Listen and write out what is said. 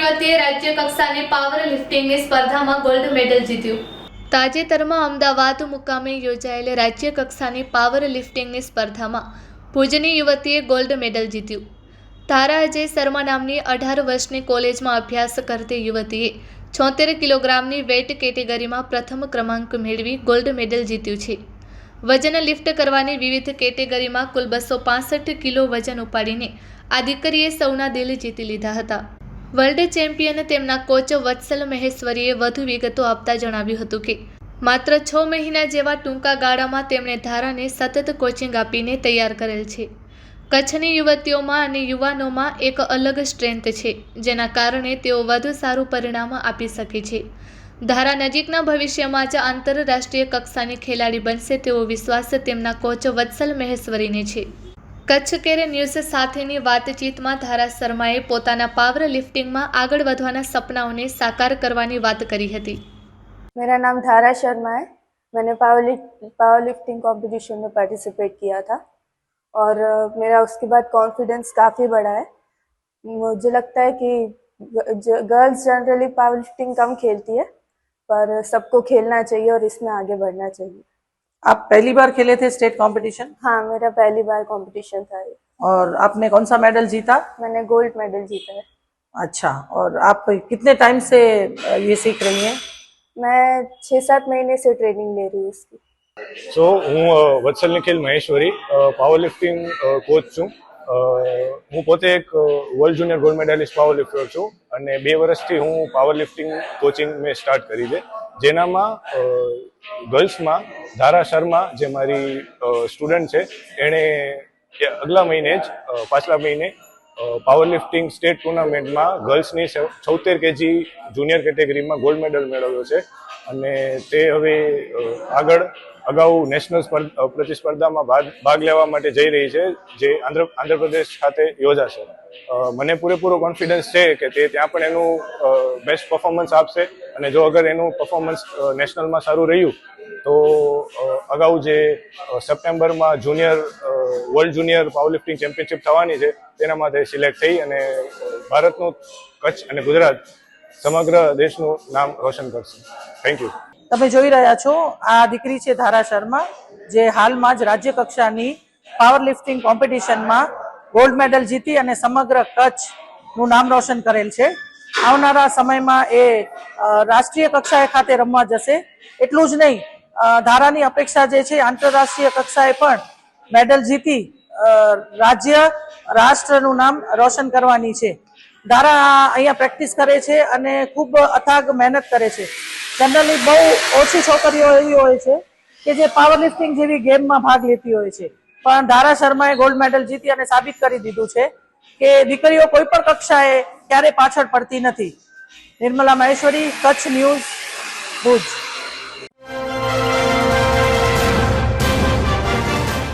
યુવતીએ રાજ્ય કક્ષાની પાવર લિફ્ટિંગની સ્પર્ધામાં ગોલ્ડ મેડલ જીત્યું। તાજેતરમાં અમદાવાદ મુકામે યોજાયેલ રાજ્ય કક્ષાની પાવર લિફ્ટિંગની સ્પર્ધામાં ભુજની યુવતીએ ગોલ્ડ મેડલ જીત્યું। ધારા અજય શર્મા નામની 18 વર્ષની કોલેજમાં અભ્યાસ કરતી યુવતીએ 76 કિલોગ્રામની વેઇટ કેટેગરીમાં પ્રથમ ક્રમાંક મેળવી ગોલ્ડ મેડલ જીત્યું છે। વજન લિફ્ટ કરવાની વિવિધ કેટેગરીમાં કુલ 265 કિલો વજન ઉપાડીને આ દીકરીએ સૌના દિલ જીતી લીધા હતા। વર્લ્ડ ચેમ્પિયન તેમના કોચ વત્સલ મહેશ્વરીએ વધુ વિગતો આપતા જણાવ્યું હતું કે માત્ર 6 મહિના જેવા ટૂંકા ગાળામાં તેમણે ધારાને સતત કોચિંગ આપીને તૈયાર કરેલ છે। કચ્છની યુવતીઓમાં અને યુવાનોમાં એક અલગ સ્ટ્રેન્થ છે, જેના કારણે તેઓ વધુ સારું પરિણામ આપી શકે છે। ધારા નજીકના ભવિષ્યમાં જ આંતરરાષ્ટ્રીય કક્ષાની ખેલાડી બનશે તેવો વિશ્વાસ તેમના કોચ વત્સલ મહેશ્વરીને છે। કચ્છ કેર ન્યૂઝ સાથેની વાતચીતમાં ધારા શર્માએ પોતાના પાવર લિફ્ટિંગમાં આગળ વધવાના સપનાઓને સાકાર કરવાની વાત કરી હતી। मेरा नाम धारा शर्मा है। मैंने पावर लिफ्टिंग कंपटीशन में पार्टिसिपेट किया था और मेरा उसके बाद कॉन्फिडेंस काफ़ी बढ़ा है। मुझे लगता है कि गर्ल्स जनरली पावर लिफ्टिंग कम खेलती है, पर सबको खेलना चाहिए और इसमें आगे बढ़ना चाहिए। आप पहली बार खेले थे स्टेट कंपटीशन? हाँ, मेरा पहली बार कंपटीशन था ये। और आपने कौन सा मेडल जीता? मैंने गोल्ड मेडल जीता है। अच्छा, और आप कितने टाइम से ये सीख रही हैं? मैं 6-7 महीने से ट्रेनिंग ले रही हूँ इसकी। હું Vatsal Nikhil Maheshwari power lifting coach છું। હું પોતે એક world junior gold medallist power lifter છું અને 2 વર્ષથી હું પાવર લિફ્ટિંગ કોચિંગ મેં સ્ટાર્ટ કરી છે, જેનામાં ગર્લ્સમાં ધારા શર્મા જે મારી સ્ટુડન્ટ છે એણે આગલા મહિને જ પાછલા મહિને પાવર લિફ્ટિંગ સ્ટેટ ટુર્નામેન્ટમાં ગર્લ્સની 76 કેજી જુનિયર કેટેગરીમાં ગોલ્ડ મેડલ મેળવ્યો છે અને તે હવે આગળ અગાઉ નેશનલ પ્રતિસ્પર્ધામાં ભાગ લેવા માટે જઈ રહી છે, જે આંધ્રપ્રદેશ ખાતે યોજાશે। મને પૂરેપૂરો કોન્ફિડન્સ છે કે તે ત્યાં પણ એનું બેસ્ટ પરફોર્મન્સ આપશે અને જો અગર એનું પરફોર્મન્સ નેશનલમાં સારું રહ્યું તો અગાઉ જે સપ્ટેમ્બરમાં world junior power lifting championship થવાની છે તેના માટે સિલેક્ટ થઈ અને ભારતનું કચ્છ અને ગુજરાત સમગ્ર દેશનું નામ રોશન કરશે। Thank you. તમે જોઈ રહ્યા છો આ દીકરી છે ધારા શર્મા, જે હાલમાં જ રાજ્ય કક્ષાની પાવર લિફ્ટિંગ કોમ્પિટિશનમાં ગોલ્ડ મેડલ જીતી અને સમગ્ર કચ્છનું નામ રોશન કરેલ છે। આવનારા સમયમાં એ રાષ્ટ્રીય કક્ષાએ ખાતે રમવા જશે। એટલું જ નહીં, ધારાની અપેક્ષા જે છે આંતરરાષ્ટ્રીય કક્ષાએ પણ મેડલ જીતી રાષ્ટ્રનું નામ રોશન કરવાની છે। ધારા અહીંયા પ્રેક્ટિસ કરે છે અને ખૂબ અથાગ મહેનત કરે છે। જનરલી બહુ ઓછી છોકરીઓ એવી હોય છે કે જે પાવર લિફ્ટિંગ જેવી ગેમમાં ભાગ લેતી હોય છે, પણ ધારા શર્માએ ગોલ્ડ મેડલ જીતી અને સાબિત કરી દીધું છે કે દીકરીઓ કોઈ પણ કક્ષાએ ક્યારે પાછળ પડતી નથી। નિર્મલા મહેશ્વરી, કચ્છ ન્યૂઝ, ભુજ।